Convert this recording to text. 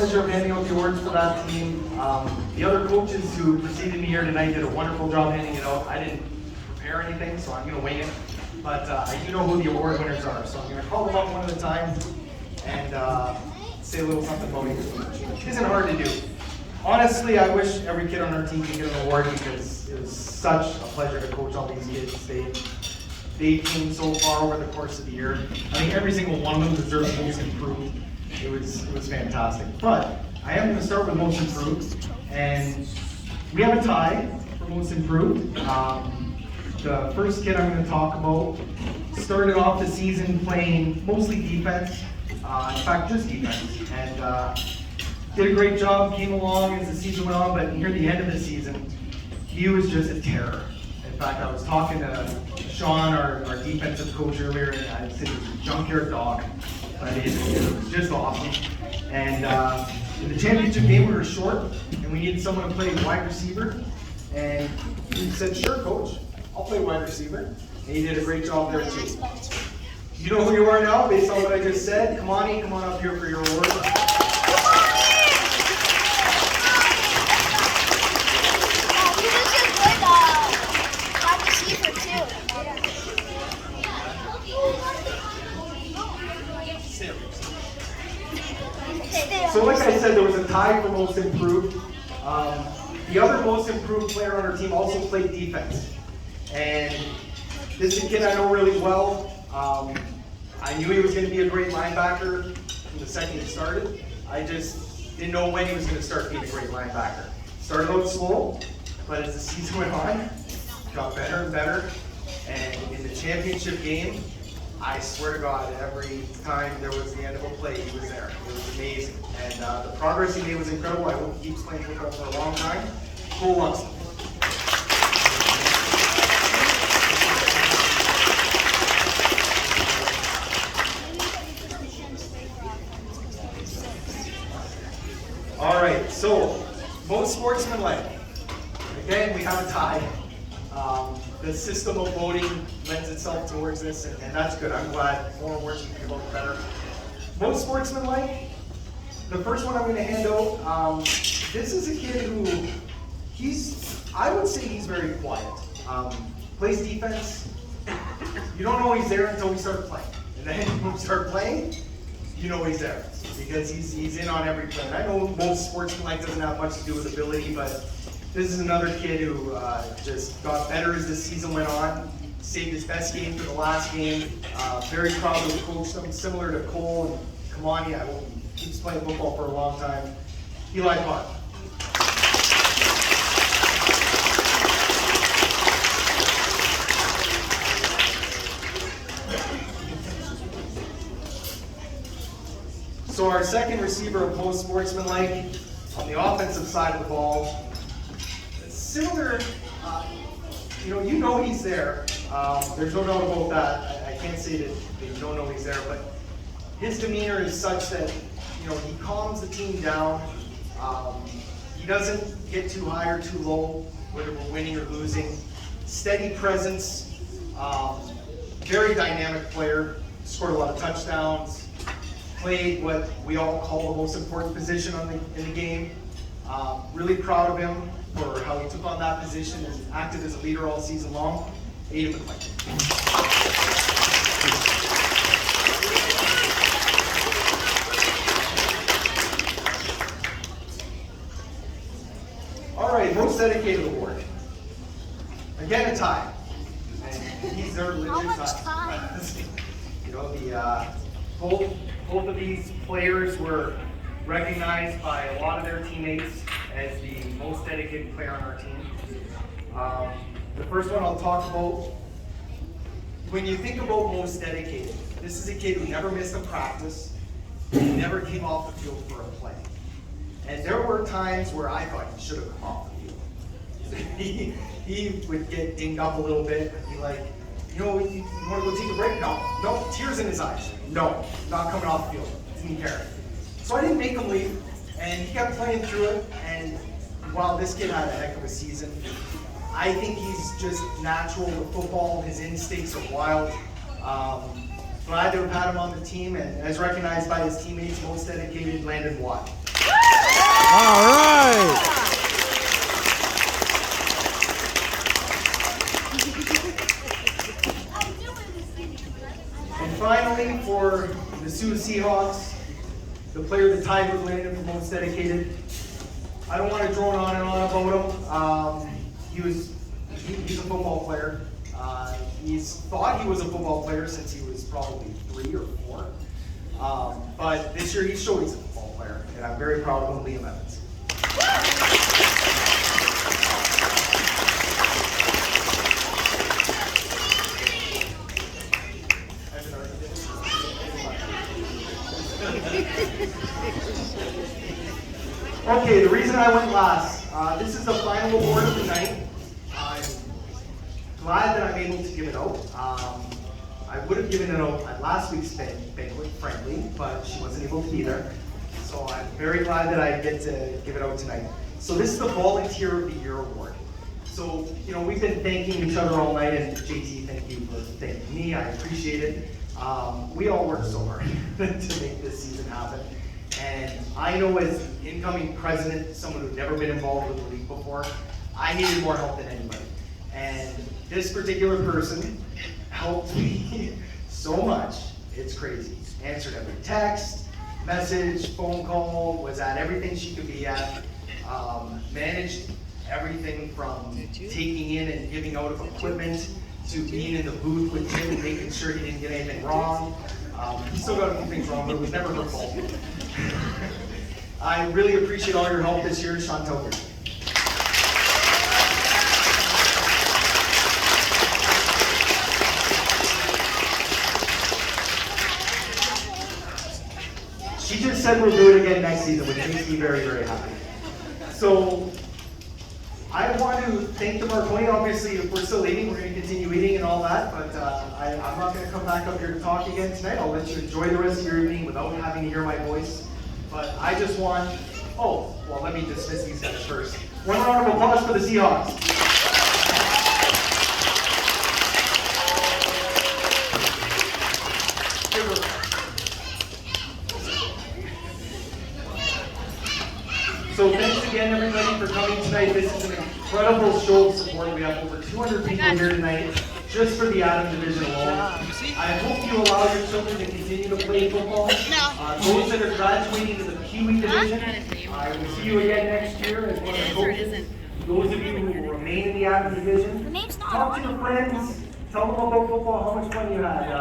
pleasure of handing out the awards for that team. The other coaches who preceded me here tonight did a wonderful job handing it out. I didn't prepare anything, so I'm going to wing it. But I do know who the award winners are, so I'm going to call them up one at a time and say a little something about each. It isn't hard to do. Honestly, I wish every kid on our team could get an award because it was such a pleasure to coach all these kids. They came so far over the course of the year. I think every single one of them deserves most improved. It was fantastic. But I am going to start with most improved, and we have a tie for most improved. The first kid I'm going to talk about started off the season playing mostly defense, in fact just defense, and did a great job, came along as the season went on, but near the end of the season, he was just a terror. In fact, I was talking to Sean, our defensive coach earlier, and I said he was a junkyard dog, but it was just awesome. And in the championship game, we were short, and we needed someone to play wide receiver, and he said, "Sure, coach, I'll play wide receiver." And he did a great job there too. You know who you are now, based on what I just said. Come on up here for your award. So like I said, there was a tie for most improved. The other most improved player on our team also played defense. And this is a kid I know really well. I knew he was going to be a great linebacker from the second he started. I just didn't know when he was going to start being a great linebacker. Started out slow, but as the season went on, got better and better. And in the championship game, I swear to God, every time there was the end of a play, he was there. It was amazing. And the progress he made was incredible. I hope he keeps playing football for a long time. Go Luxon. All right, so most sportsmanlike. Again, we have a tie. The system of voting lends itself towards this, and that's good. I'm glad more awards can be voted better. Most sportsmanlike. The first one I'm going to hand out. This is a kid who I would say he's very quiet. Plays defense. You don't know he's there until we start playing, and then when we start playing, you know he's there because he's in on every play. And I know most sportsmanlike doesn't have much to do with ability, but this is another kid who just got better as the season went on, saved his best game for the last game. Very proud to have coached him, similar to Cole and Kamani. I hope he keeps playing football for a long time. Eli Pott. So our second receiver of most sportsmanlike on the offensive side of the ball. Similar, you know he's there. There's no doubt about that. I can't say that you don't know he's there, but his demeanor is such that, he calms the team down. He doesn't get too high or too low, whether we're winning or losing. Steady presence, very dynamic player, scored a lot of touchdowns, played what we all call the most important position in the game. Really proud of him for how he took on that position and acted as a leader all season long. Aiden McClain. All right, most dedicated award. Again, a tie. And these are legit ties. Both of these players were recognized by a lot of their teammates as the most dedicated player on our team. The first one I'll talk about, when you think about most dedicated, this is a kid who never missed a practice, he never came off the field for a play. And there were times where I thought he should have come off the field. he would get dinged up a little bit, and be like, you want to go take a break? No, tears in his eyes. No, not coming off the field, didn't care. So I didn't make him leave, and he kept playing through it, and while this kid had a heck of a season, I think he's just natural with football. His instincts are wild. Glad to have had him on the team, and as recognized by his teammates, most dedicated, Landon Watt. All right. And finally, for the Sioux Seahawks, the player that tied with Landon for most dedicated. I don't want to drone on and on about him. He's a football player. He's thought he was a football player since he was probably 3 or 4. But this year he showed he's a football player, and I'm very proud of him, Liam Evans. Okay, the reason I went last, this is the final award of the night. I'm glad that I'm able to give it out. I would have given it out at last week's banquet, frankly, but she wasn't able to be there. So I'm very glad that I get to give it out tonight. So this is the Volunteer of the Year Award. So, you know, we've been thanking each other all night, and JT, thank you for thanking me. I appreciate it. We all worked so hard to make this season happen. And I know as incoming president, someone who'd never been involved with the league before, I needed more help than anybody. And this particular person helped me so much, it's crazy. Answered every text, message, phone call, was at everything she could be at, managed everything from taking in and giving out of equipment to being in the booth with him and making sure he didn't get anything wrong. He still got a few things wrong, but it was never her fault. I really appreciate all your help this year, Chantel. She just said we'll do it again next season, which makes me very, very happy. So, I want to thank the Marconi. Obviously, if we're still eating, we're going to continue eating and all that, but I'm not going to come back up here to talk again tonight. I'll let you enjoy the rest of your evening without having to hear my voice. But I just want, let me dismiss these guys first. One round of applause for the Seahawks. So thanks again, everybody, for coming tonight. This is an incredible show of support. We have over 200 people here tonight, just for the Adam division alone. I hope you allow your children to continue to play football. Those that are graduating to the Pee Wee division, I will see you again next year as one of the coaches. Those of you who will remain in the Adam division, talk to your friends, tell them about football, how much fun you had.